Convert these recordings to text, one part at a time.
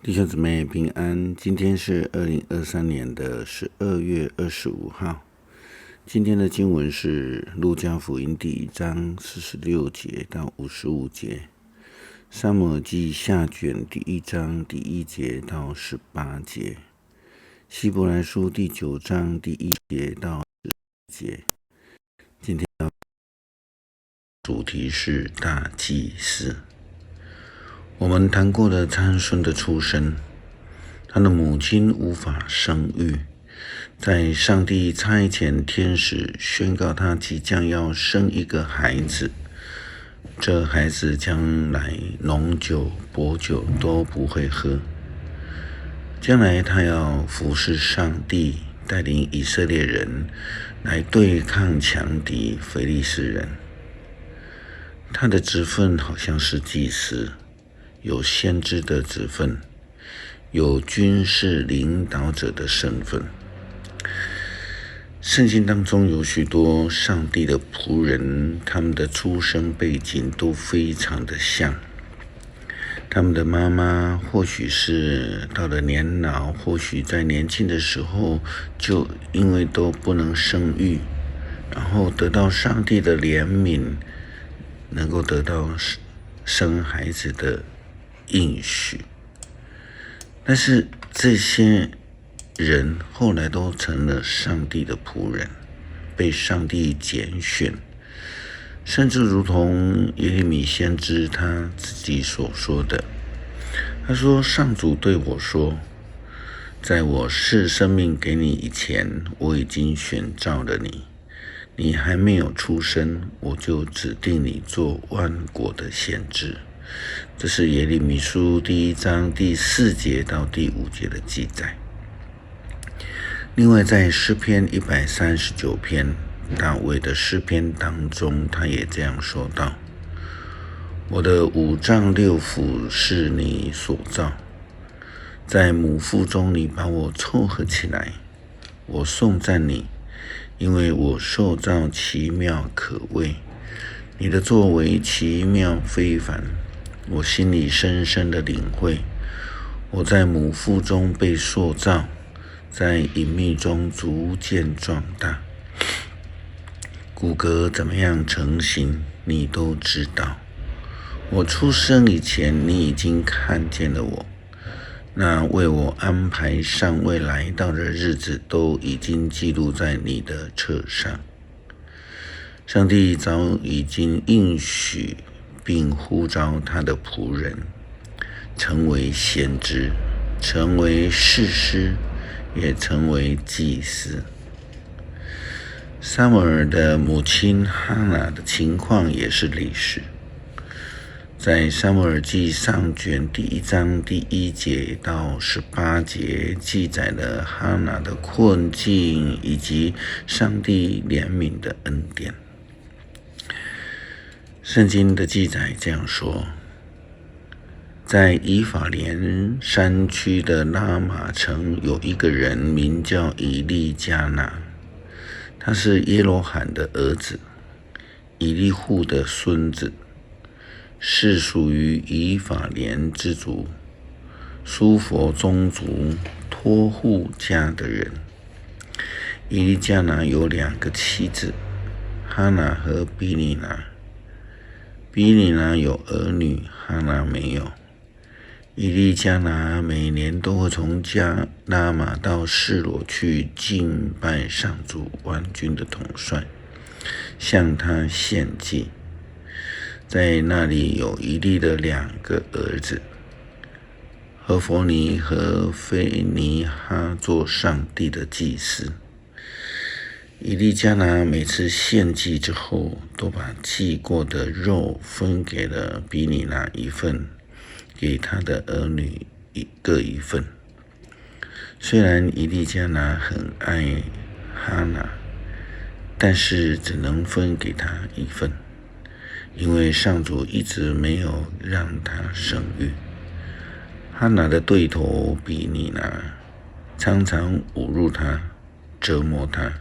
弟兄姊妹平安，今天是2023年的12月25号。今天的经文是路加福音第1章46节到55节，撒母耳记下卷第1章第1节到18节，希伯来书第9章第1节到10节。今天的主题是大祭司。我们谈过的参孙的出生，他的母亲无法生育，在上帝差遣天使宣告他即将要生一个孩子，这孩子将来浓酒薄酒都不会喝，将来他要服侍上帝，带领以色列人来对抗强敌非利士人。他的职分好像是祭司，有先知的职分，有军事领导者的身份。圣经当中有许多上帝的仆人，他们的出生背景都非常的像。他们的妈妈或许是到了年老，或许在年轻的时候就因为都不能生育，然后得到上帝的怜悯，能够得到生孩子的应许。但是这些人后来都成了上帝的仆人，被上帝拣选，甚至如同耶利米先知他自己所说的，他说：上主对我说，在我赐生命给你以前，我已经选召了你，你还没有出生，我就指定你做万国的先知。这是耶利米书第1章第4节到第5节的记载。另外在诗篇139篇大卫的诗篇当中，他也这样说道：我的5脏6腑是你所造，在母腹中你把我凑合起来，我颂赞你，因为我受造奇妙可畏，你的作为奇妙非凡，我心里深深的领会。我在母腹中被塑造，在隐秘中逐渐壮大，骨骼怎么样成型，你都知道。我出生以前，你已经看见了我，那为我安排尚未来到的日子，都已经记录在你的册上。上帝早已经应许并呼召他的仆人成为先知，成为士师，也成为祭司。撒母耳的母亲哈拿的情况也是类似，在撒母耳记上卷第1章第1节到18节记载了哈拿的困境以及上帝怜悯的恩典。圣经的记载这样说：在以法莲山区的拉玛城有一个人名叫以利加拿，他是耶罗罕的儿子，以利户的孙子，是属于以法莲之族苏弗宗族托户家的人。以利加拿有2个妻子，哈拿和比尼拿。比尼拿有儿女，哈拿没有。以利加拿每年都会从加拉玛到示罗去敬拜上主万军的统帅，向他献祭。在那里有以利的2个儿子，何弗尼和菲尼哈做上帝的祭司。以利加拿每次献祭之后，都把祭过的肉分给了比尼拿1份，给他的儿女各1份。虽然以利加拿很爱哈拿，但是只能分给他1份，因为上主一直没有让他生育。哈拿的对头比尼拿常常侮辱他，折磨他，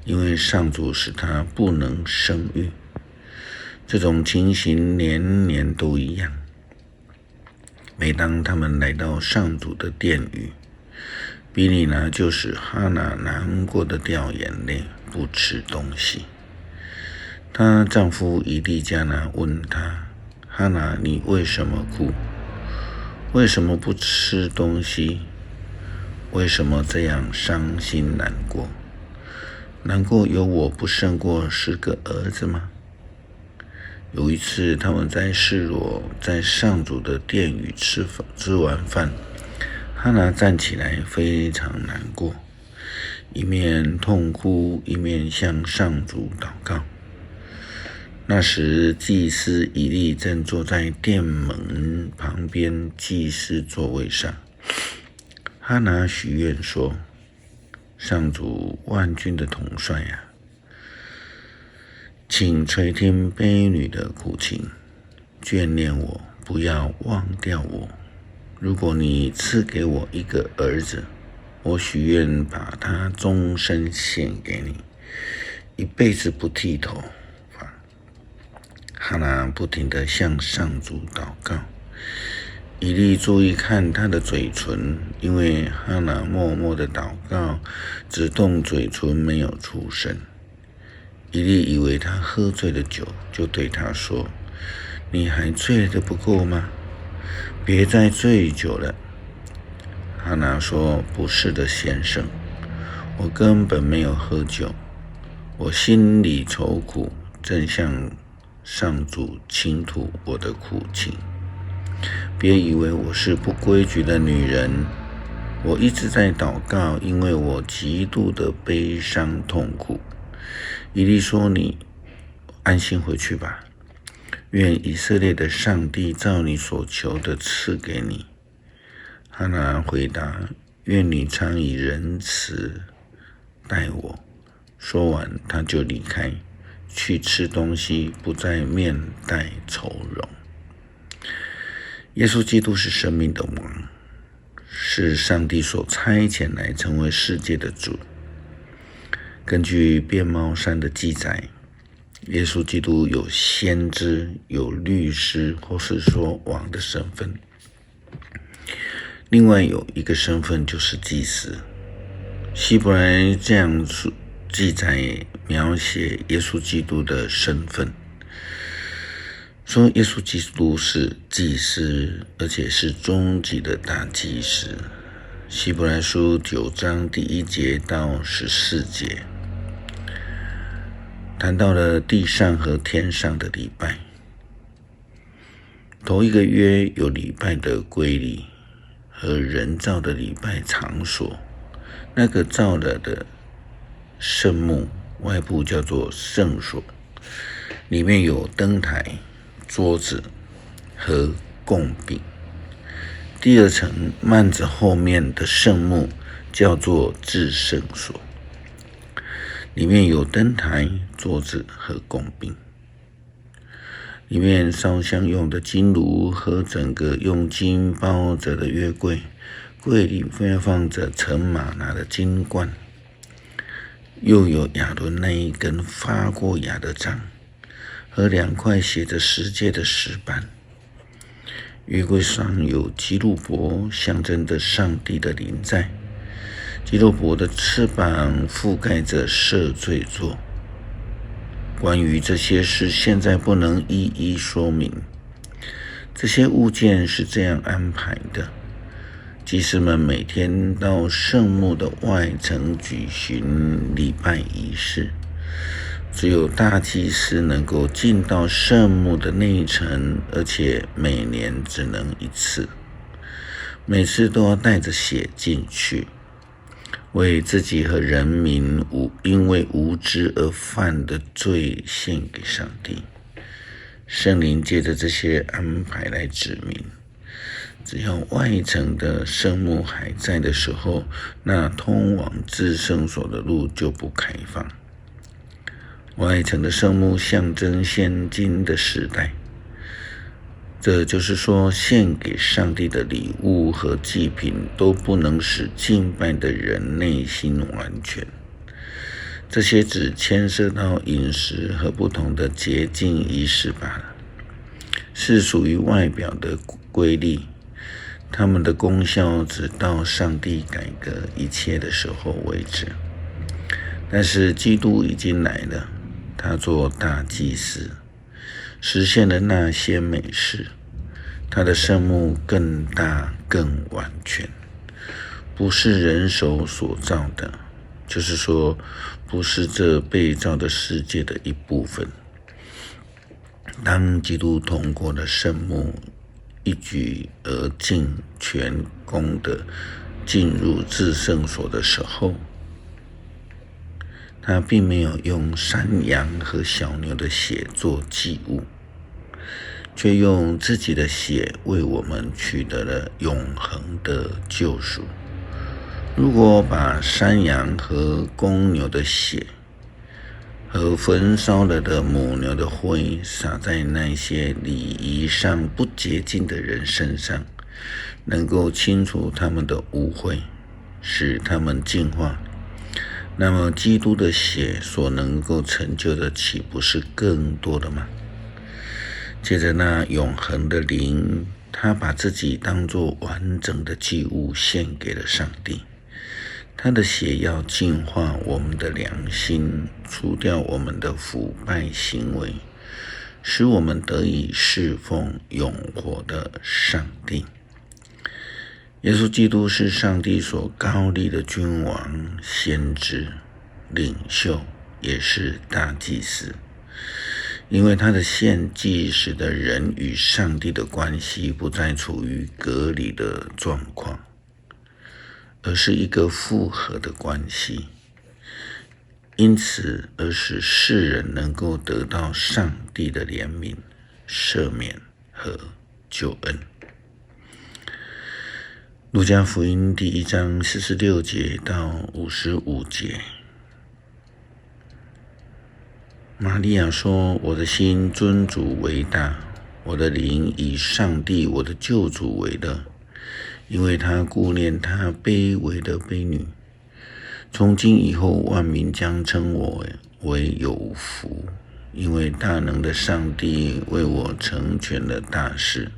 因为上主使他不能生育。这种情形年年都一样。每当他们来到上主的殿宇，比利拿就使哈拿难过的掉眼泪，不吃东西。她丈夫以利加拿问她：哈拿，你为什么哭？为什么不吃东西？为什么这样伤心难过？难过有我不胜过10个儿子吗？有一次，他们在示罗，在上主的殿宇吃完饭，哈拿站起来，非常难过，一面痛哭，一面向上主祷告。那时，祭司以利正坐在殿门旁边祭司座位上。哈拿许愿说：上主万军的统帅啊，请垂听婢女的苦情，眷恋我，不要忘掉我。如果你赐给我一个儿子，我许愿把他终身献给你，一辈子不剃头发。哈拿不停地向上主祷告。以利注意看他的嘴唇，因为哈拿默默的祷告，只动嘴唇，没有出声。以利以为他喝醉了酒，就对他说：你还醉得不够吗？别再醉酒了。哈拿说：不是的，先生，我根本没有喝酒，我心里愁苦，正向上主倾吐我的苦情。别以为我是不规矩的女人，我一直在祷告，因为我极度的悲伤痛苦。以利说：你安心回去吧，愿以色列的上帝照你所求的赐给你。哈拿回答：愿你常以仁慈待我。说完，他就离开，去吃东西，不再面带愁容。耶稣基督是生命的王，是上帝所差遣来成为世界的主。根据变貌山的记载，耶稣基督有先知、有律师，或是说王的身份。另外有一个身份就是祭司。希伯来这样记载描写耶稣基督的身份，说耶稣基督是祭司，而且是终极的大祭司。希伯来书9章第1节到14节谈到了地上和天上的礼拜。头一个约有礼拜的规律和人造的礼拜场所。那个造了的圣幕外部叫做圣所，里面有灯台、桌子和供饼。第二层幔子后面的圣幕叫做至圣所，里面有灯台、桌子和供饼。里面烧香用的金炉和整个用金包着的约柜，柜里放着盛玛拿的金罐，又有亚伦那一根发过芽的杖和2块写着十诫的石板。约柜上有基路伯，象征着上帝的临在。基路伯的翅膀覆盖着赦罪座。关于这些事，现在不能一一说明。这些物件是这样安排的：祭司们每天到圣幕的外层举行礼拜仪式，只有大祭司能够进到圣幕的内层，而且每年只能一次，每次都要带着血进去，为自己和人民因为无知而犯的罪献给上帝。圣灵借着这些安排来指明，只要外层的圣幕还在的时候，那通往至圣所的路就不开放。外层的圣幕象征现今的时代，这就是说，献给上帝的礼物和祭品都不能使敬拜的人内心完全。这些只牵涉到饮食和不同的洁净仪式罢了，是属于外表的规律。他们的功效直到上帝改革一切的时候为止。但是基督已经来了，他做大祭司，实现了那些美事。他的圣幕更大更完全，不是人手所造的，就是说不是这被造的世界的一部分。当基督通过了圣幕，一举而尽全功的进入至圣所的时候，他并没有用山羊和小牛的血做祭物，却用自己的血为我们取得了永恒的救赎。如果把山羊和公牛的血和焚烧了的母牛的灰洒在那些礼仪上不洁净的人身上，能够清除他们的污秽，使他们净化，那么基督的血所能够成就的岂不是更多的吗？接着那永恒的灵，他把自己当作完整的祭物献给了上帝。他的血要净化我们的良心，除掉我们的腐败行为，使我们得以侍奉永活的上帝。耶稣基督是上帝所高立的君王、先知、领袖，也是大祭司。因为他的献祭使得人与上帝的关系不再处于隔离的状况，而是一个复合的关系，因此而使世人能够得到上帝的怜悯、赦免和救恩。路加福音第1章46节到55节，玛利亚说：我的心尊主为大，我的灵以上帝我的救主为乐，因为他顾念他卑微的婢女。从今以后，万民将称我为有福，因为大能的上帝为我成全了大事。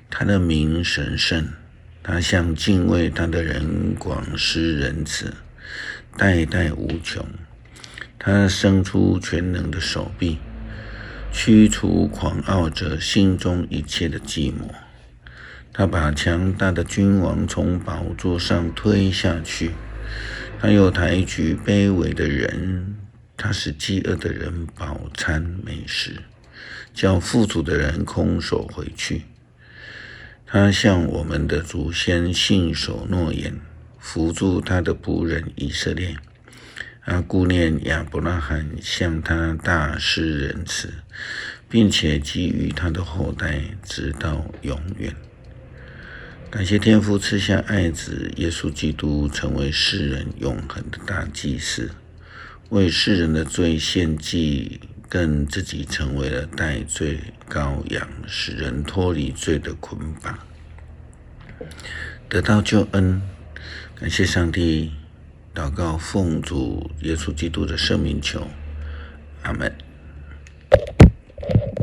他的名神圣，他向敬畏他的人广施仁慈，代代无穷。他伸出全能的手臂，驱除狂傲者心中一切的寂寞。他把强大的君王从宝座上推下去，他又抬举卑微的人，他使饥饿的人饱餐美食，叫富足的人空手回去。他向我们的祖先信守诺言，扶助他的仆人以色列。他顾念亚伯拉罕，向他大施仁慈，并且给予他的后代直到永远。感谢天父赐下爱子耶稣基督，成为世人永恒的大祭司，为世人的罪献祭，更自己成为了代罪羔羊，使人脱离罪的捆绑，得到救恩。感谢上帝，祷告奉主耶稣基督的圣名求，阿们。